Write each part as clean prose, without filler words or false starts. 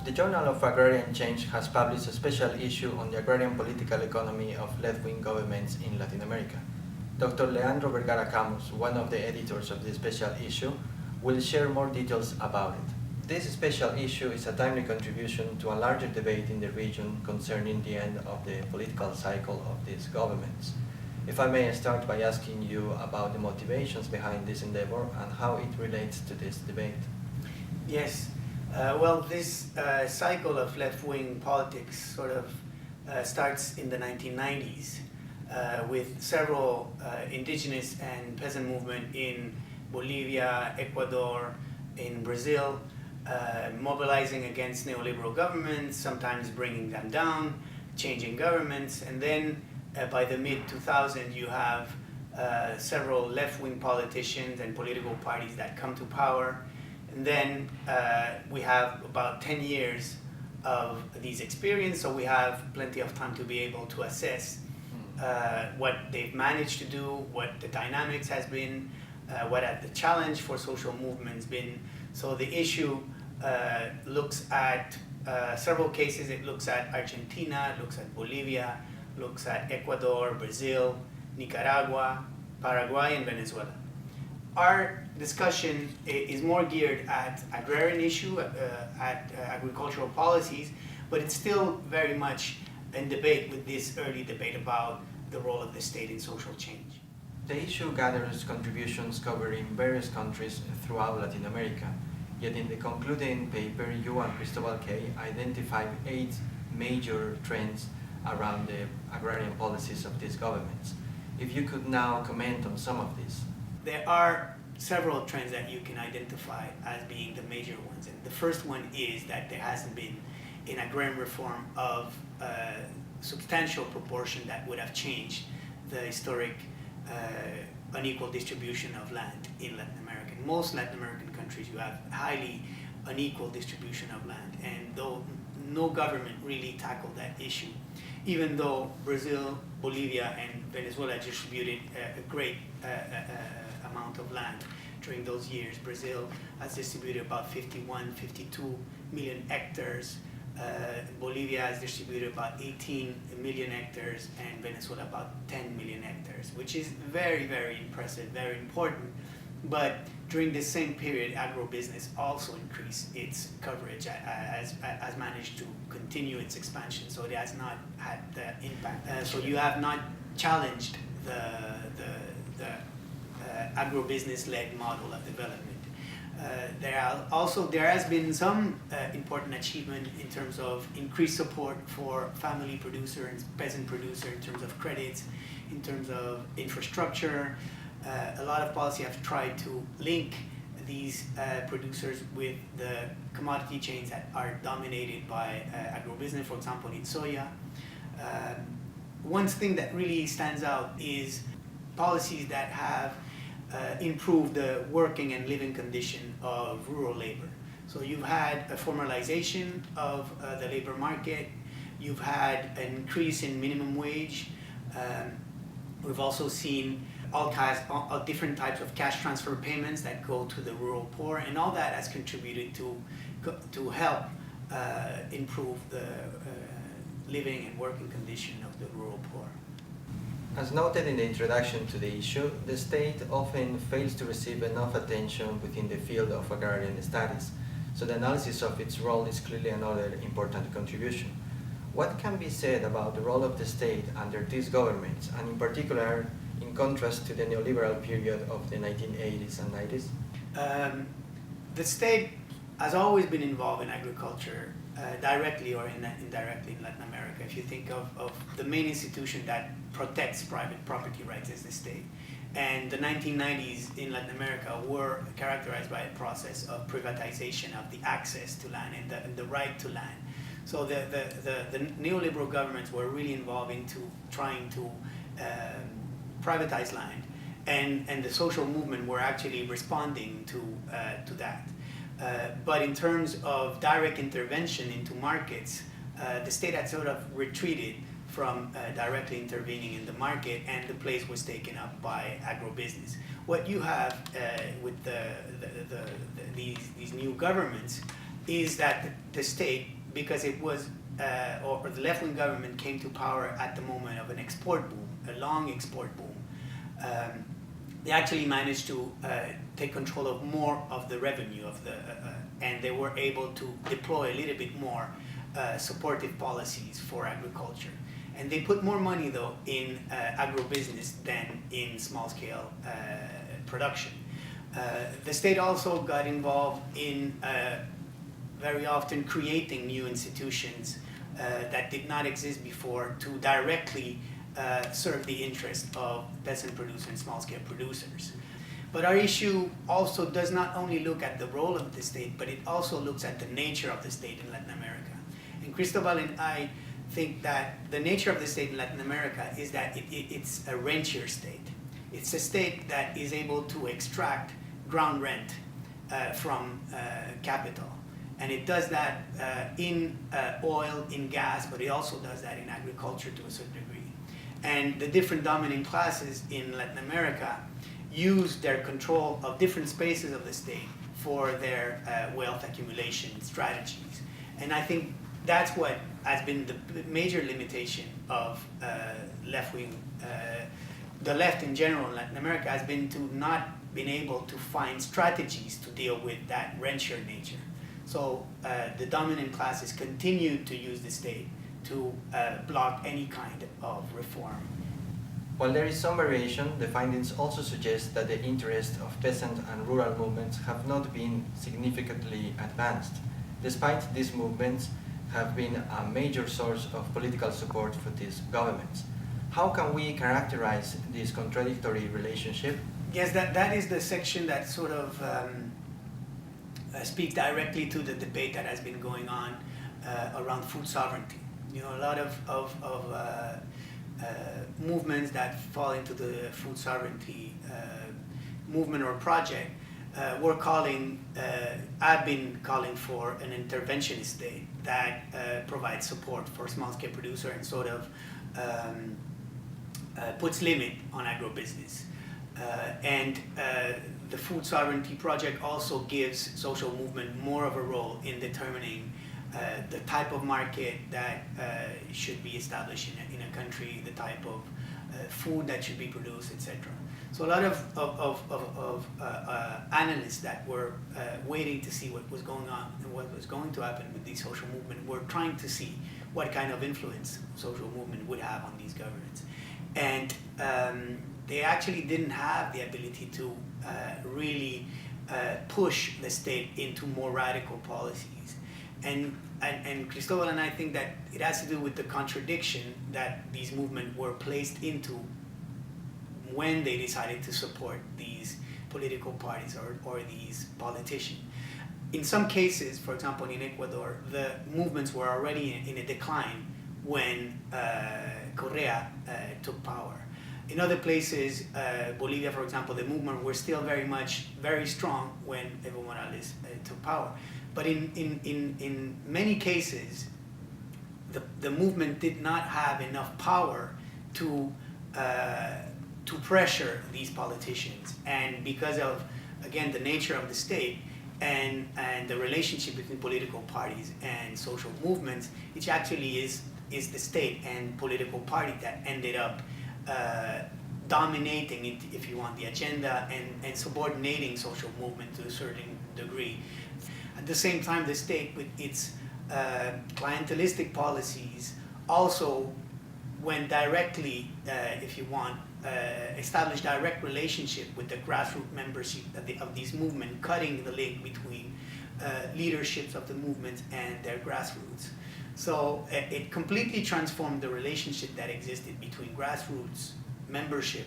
The Journal of Agrarian Change has published a special issue on the agrarian political economy of left-wing governments in Latin America. Dr. Leandro Vergara Camus, one of the editors of this special issue, will share more details about it. This special issue is a timely contribution to a larger debate in the region concerning the end of the political cycle of these governments. If I may start by asking you about the motivations behind this endeavor and how it relates to this debate. Yes. Well, this cycle of left-wing politics sort of starts in the 1990s with several indigenous and peasant movement in Bolivia, Ecuador, in Brazil, mobilizing against neoliberal governments, sometimes bringing them down, changing governments, and then by the mid-2000s you have several left-wing politicians and political parties that come to power. And then we have about 10 years of these experience, so we have plenty of time to be able to assess what they've managed to do, what the dynamics has been, what the challenge for social movements been. So the issue looks at several cases. It looks at Argentina, it looks at Bolivia, looks at Ecuador, Brazil, Nicaragua, Paraguay, and Venezuela. Our discussion is more geared at agrarian issue, at agricultural policies, but it's still very much in debate with this early debate about the role of the state in social change. The issue gathers contributions covering various countries throughout Latin America, yet in the concluding paper, you and Cristobal K. identified 8 major trends around the agrarian policies of these governments. If you could now comment on some of these. There are several trends that you can identify as being the major ones. And the first one is that there hasn't been an agrarian reform of substantial proportion that would have changed the historic unequal distribution of land in Latin America. In most Latin American countries, you have highly unequal distribution of land, and though no government really tackled that issue, even though Brazil, Bolivia, and Venezuela distributed a great amount of land during those years. Brazil has distributed about 51, 52 million hectares. Bolivia has distributed about 18 million hectares, and Venezuela about 10 million hectares, which is very, very impressive, very important. But during the same period, agribusiness also increased its coverage, has managed to continue its expansion, so it has not had the impact. So you have not challenged the agribusiness-led model of development. There has been some important achievement in terms of increased support for family producer and peasant producer in terms of credits, in terms of infrastructure. A lot of policy have tried to link these producers with the commodity chains that are dominated by agribusiness, for example, in soya. One thing that really stands out is policies that have improved the working and living condition of rural labor. So you've had a formalization of the labor market, you've had an increase in minimum wage, we've also seen all different types of cash transfer payments that go to the rural poor, and all that has contributed to help improve the living and working condition of the rural poor. As noted in the introduction to the issue, the state often fails to receive enough attention within the field of agrarian studies, so the analysis of its role is clearly another important contribution. What can be said about the role of the state under these governments, and in particular in contrast to the neoliberal period of the 1980s and 90s? The state has always been involved in agriculture, directly or indirectly in Latin America. If you think of the main institution that protects private property rights as the state. And the 1990s in Latin America were characterized by a process of privatization of the access to land and the right to land. So the neoliberal governments were really involved into trying to privatize land, and the social movement were actually responding to that. But in terms of direct intervention into markets, the state had sort of retreated from directly intervening in the market, and the place was taken up by agribusiness. What you have with these new governments is that the state because it was, or the left-wing government came to power at the moment of an export boom, a long export boom. They actually managed to take control of more of the revenue of the, and they were able to deploy a little bit more supportive policies for agriculture. And they put more money, though, in agribusiness than in small-scale production. The state also got involved in very often creating new institutions that did not exist before to directly serve the interest of peasant producers and small-scale producers. But our issue also does not only look at the role of the state, but it also looks at the nature of the state in Latin America. And Cristobal and I think that the nature of the state in Latin America is that it's a rentier state. It's a state that is able to extract ground rent from capital. And it does that in oil, in gas, but it also does that in agriculture to a certain degree. And the different dominant classes in Latin America use their control of different spaces of the state for their wealth accumulation strategies. And I think that's what has been the major limitation of left-wing, the left in general in Latin America has been to not been able to find strategies to deal with that rentier nature. So the dominant classes continue to use the state to block any kind of reform. While there is some variation, the findings also suggest that the interests of peasant and rural movements have not been significantly advanced, despite these movements have been a major source of political support for these governments. How can we characterize this contradictory relationship? Yes, that is the section that sort of speaks directly to the debate that has been going on around food sovereignty. You know, a lot of movements that fall into the food sovereignty movement or project were calling, I've been calling for an interventionist state that provides support for small-scale producer and sort of puts limit on agribusiness. And the food sovereignty project also gives social movement more of a role in determining the type of market that should be established in a country, the type of food that should be produced, etc. So a lot of analysts that were waiting to see what was going on and what was going to happen with the social movement were trying to see what kind of influence social movement would have on these governments. And they actually didn't have the ability to really push the state into more radical policies. And Cristobal and I think that it has to do with the contradiction that these movements were placed into when they decided to support these political parties or these politicians. In some cases, for example, in Ecuador, the movements were already in a decline when Correa took power. In other places, Bolivia, for example, the movement were still very strong when Evo Morales took power. But in many cases, the movement did not have enough power to pressure these politicians. And because of, again, the nature of the state and the relationship between political parties and social movements, it actually is the state and political party that ended up dominating, if you want, the agenda and subordinating social movement to a certain degree. At the same time, the state, with its clientelistic policies, also went directly, if you want, establish direct relationship with the grassroots membership of these movements, cutting the link between leaderships of the movement and their grassroots. So it completely transformed the relationship that existed between grassroots membership,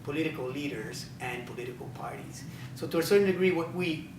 political leaders, and political parties. So to a certain degree, what we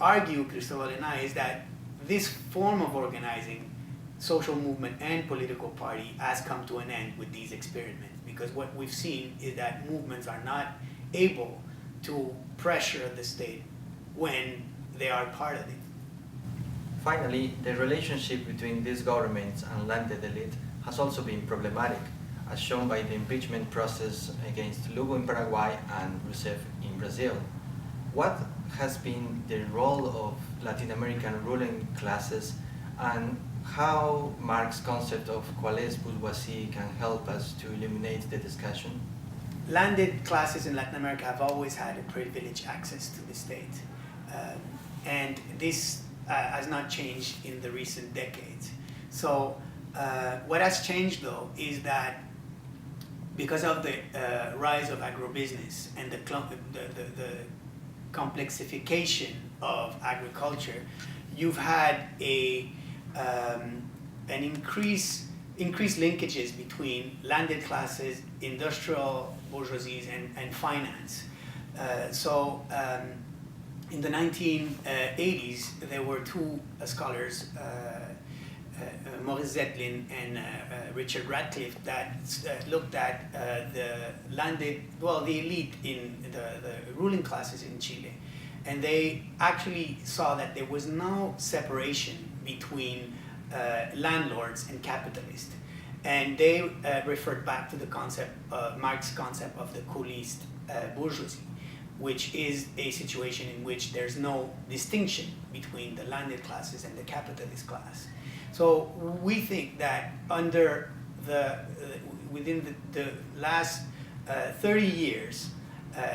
argue, Cristobal and I, is that this form of organizing social movement and political party has come to an end with these experiments, because what we've seen is that movements are not able to pressure the state when they are part of it. Finally, the relationship between these governments and landed elite has also been problematic, as shown by the impeachment process against Lugo in Paraguay and Rousseff in Brazil. What has been the role of Latin American ruling classes and how Marx's concept of quelle bourgeoisie can help us to illuminate the discussion. Landed classes in Latin America have always had a privileged access to the state. And this has not changed in the recent decades. So what has changed, though, is that because of the rise of agribusiness and the complexification of agriculture, you've had an increased linkages between landed classes, industrial bourgeoisies, and finance. In the 1980s, there were two scholars, Maurice Zetlin and Richard Radcliffe, that looked at the elite in the ruling classes in Chile. And they actually saw that there was no separation between landlords and capitalists. And they referred back to the concept, Marx's concept of the couliste bourgeoisie, which is a situation in which there's no distinction between the landed classes and the capitalist class. So we think that within the last 30 years,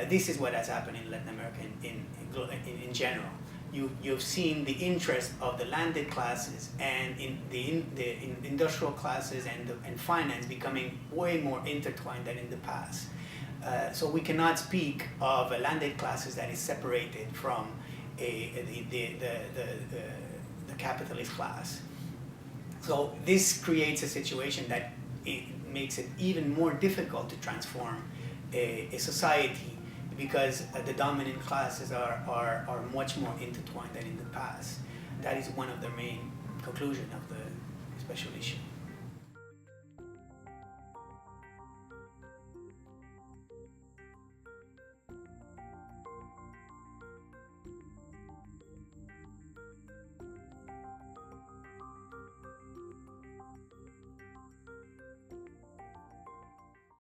this is what has happened in Latin America in general. You've seen the interest of the landed classes and in the industrial classes and finance becoming way more intertwined than in the past. So we cannot speak of a landed classes that is separated from the capitalist class. So this creates a situation that it makes it even more difficult to transform a society, because the dominant classes are much more intertwined than in the past. That is one of the main conclusions of the special issue.